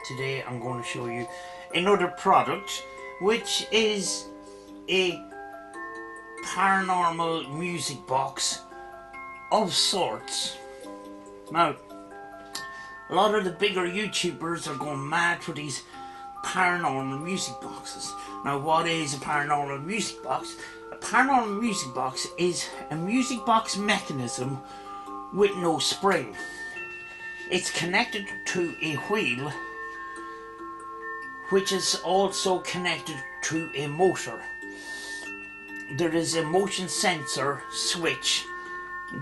Today I'm going to show you another product, which is a paranormal music box of sorts. Now, a lot of the bigger YouTubers are going mad for these paranormal music boxes. Now, what is a paranormal music box? A paranormal music box is a music box mechanism with no spring. It's connected to a wheel, which is also connected to a motor. There is a motion sensor switch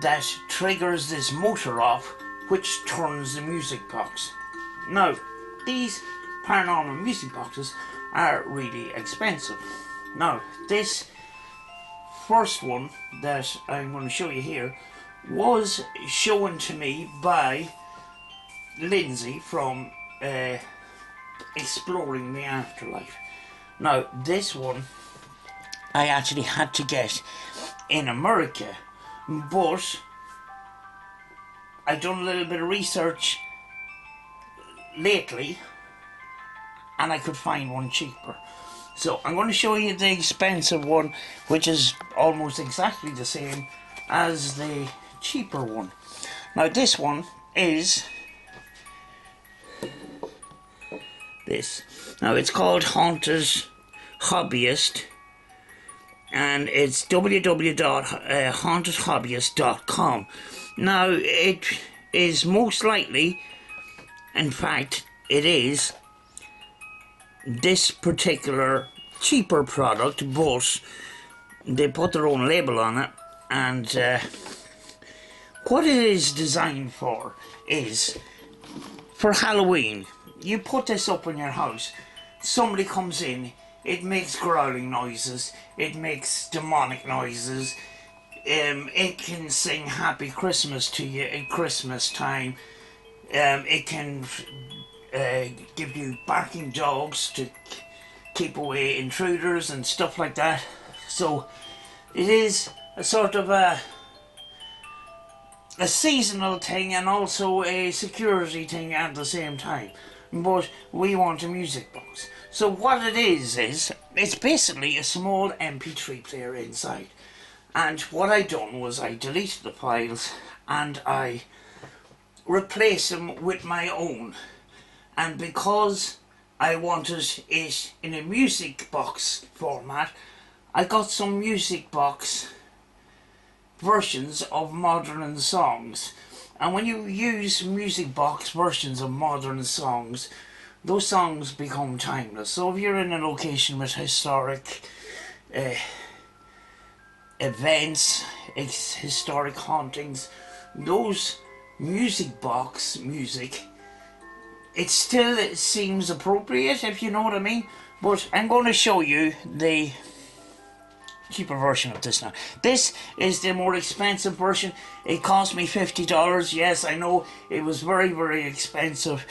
that triggers this motor off, which turns the music box. Now, these paranormal music boxes are really expensive. Now, this first one that I'm going to show you here was shown to me by Lindsay from Exploring the Afterlife. Now, this one I actually had to get in America, but I've done a little bit of research lately and I could find one cheaper. So I'm going to show you the expensive one, which is almost exactly the same as the cheaper one. Now, this one is this. Now, it's called Haunted Hobbyist, and it's www.hauntedhobbyist.com. Now, it is most likely, in fact it is, this particular cheaper product, but they put their own label on it. And what it is designed for is for Halloween. You put this up in your house, somebody comes in, it makes growling noises, it makes demonic noises, it can sing Happy Christmas to you at Christmas time, it can give you barking dogs to keep away intruders and stuff like that. So it is a sort of a seasonal thing and also a security thing at the same time. But we want a music box. So what it is it's basically a small MP3 player inside. And what I done was I deleted the files and I replaced them with my own. And because I wanted it in a music box format, I got some music box versions of modern songs. And when you use music box versions of modern songs, those songs become timeless. So if you're in a location with historic events, historic hauntings, those music box music, it still seems appropriate, if you know what I mean. But I'm going to show you the cheaper version of this now. This is the more expensive version. It cost me $50. Yes, I know it was very, very expensive.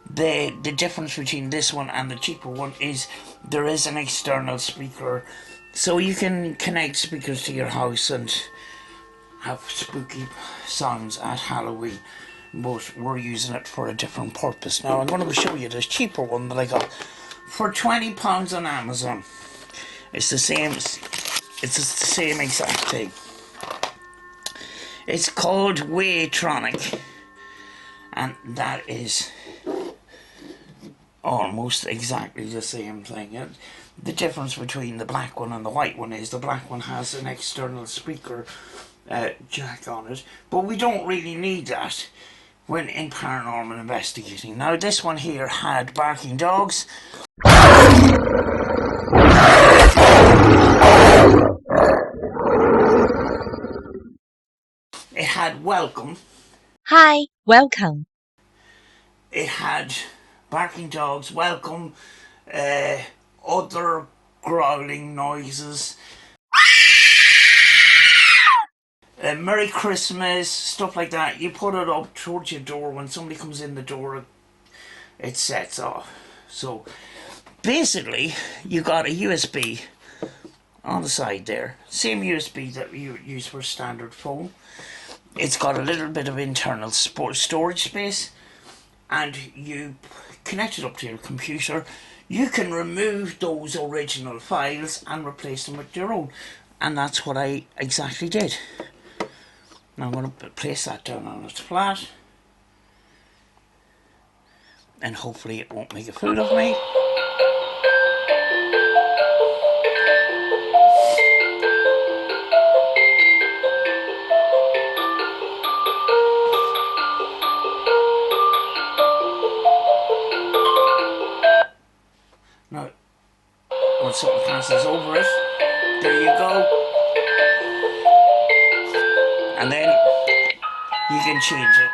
The difference between this one and the cheaper one is there is an external speaker, so you can connect speakers to your house and have spooky sounds at Halloween. But we're using it for a different purpose. Now I'm going to show you this cheaper one that I got for £20 on Amazon. It's the same exact thing. It's called Waytronic, and that is almost exactly the same thing. The difference between the black one and the white one is the black one has an external speaker jack on it, but we don't really need that when in paranormal investigating. Now, this one here had barking dogs. It had welcome. Hi, welcome. It had barking dogs, welcome, other growling noises, Merry Christmas, stuff like that. You put it up towards your door. When somebody comes in the door, it sets off. So basically you got a USB on the side there, same USB that you use for standard phone. It's got a little bit of internal storage space, and you connect it up to your computer, you can remove those original files and replace them with your own. And that's what I exactly did. Now I'm going to place that down on its flat. And hopefully it won't make a fool of me. Now, when something passes over it, there you go. And then you can change it.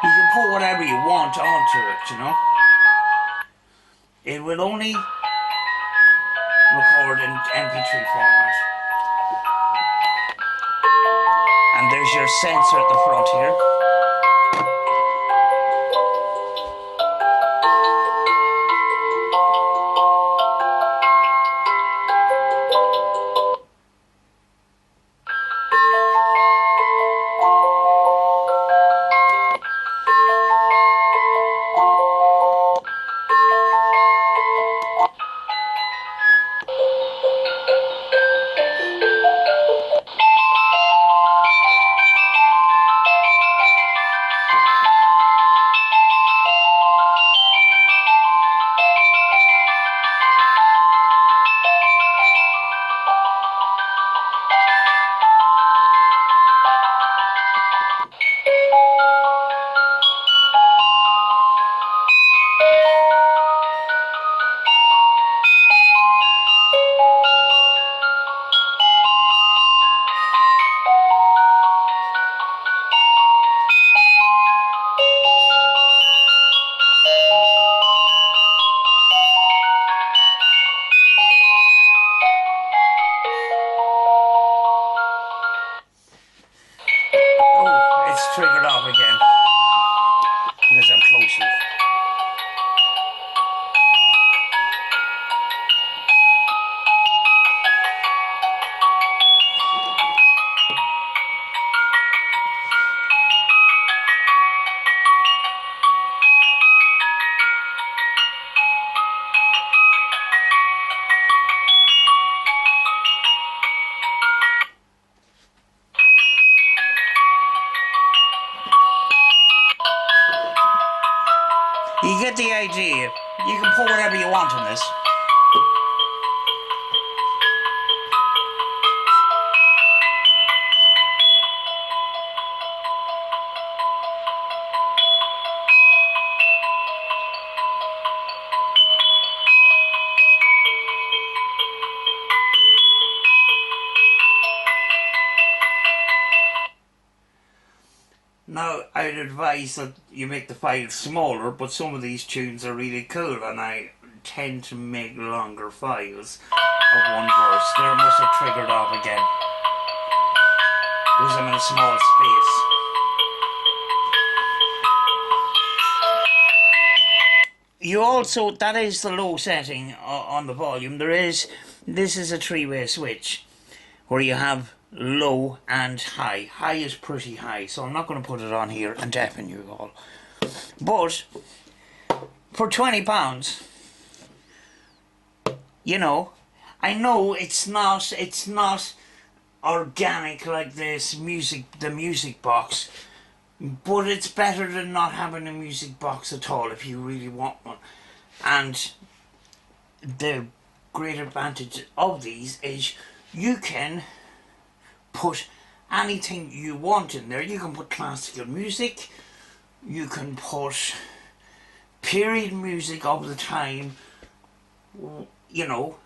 You can put whatever you want onto it, you know. It will only record in MP3 format. And there's your sensor at the front here. Triggered off again because I'm close enough. You get the idea. You can put whatever you want on this. Now, I'd advise that you make the files smaller, but some of these tunes are really cool, and I tend to make longer files of one verse. There must have triggered off again, because I'm in a small space. You also, that is the low setting on the volume. This is a three-way switch, where you have low and high. High is pretty high, so I'm not going to put it on here and deafen you all. But for £20, you know, I know it's not organic like the music box, but it's better than not having a music box at all if you really want one. And the great advantage of these is you can put anything you want in there. You can put classical music, you can put period music of the time, you know,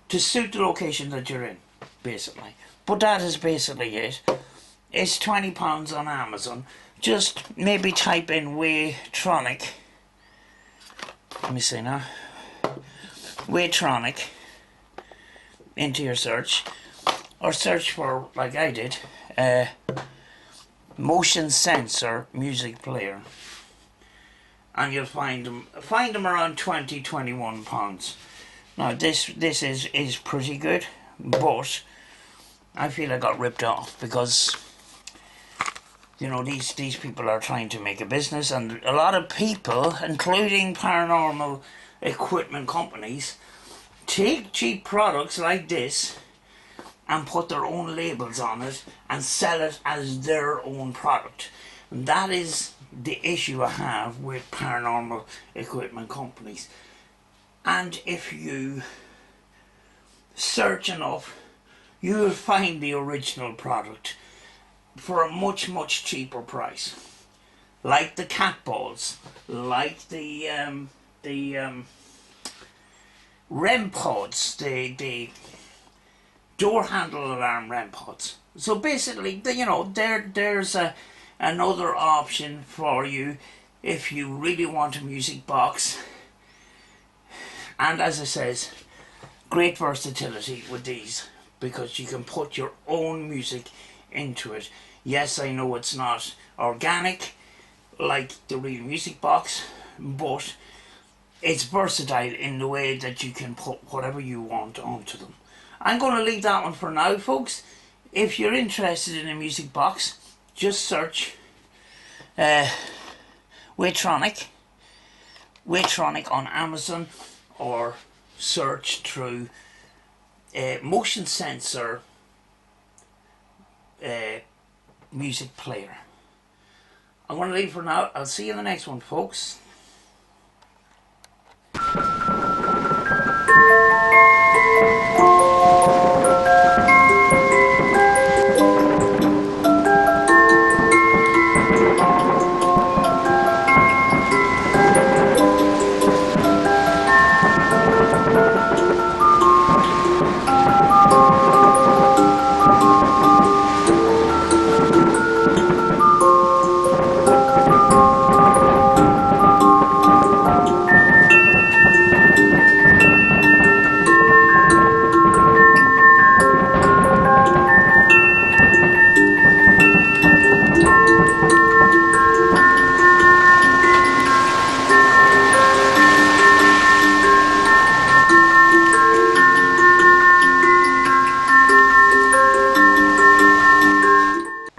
to suit the location that you're in, basically. But that is basically it. It's £20 on Amazon. Just maybe type in Waytronic. Let me see now. Waytronic into your search. Or search for, like I did, motion sensor music player, and you'll find them around 20-21 pounds. Now this is pretty good, but I feel I got ripped off because, you know, these people are trying to make a business, and a lot of people, including paranormal equipment companies, take cheap products like this and put their own labels on it and sell it as their own product. And that is the issue I have with paranormal equipment companies. And if you search enough, you'll find the original product for a much, much cheaper price. Like the cat balls, like the REM pods, the door handle alarm REM pods. So basically, you know, there's another option for you if you really want a music box. And as I says, great versatility with these, because you can put your own music into it. Yes, I know it's not organic like the real music box, but it's versatile in the way that you can put whatever you want onto them. I'm going to leave that one for now, folks. If you're interested in a music box, just search Waitronic on Amazon, or search through motion sensor music player. I'm going to leave for now. I'll see you in the next one, folks.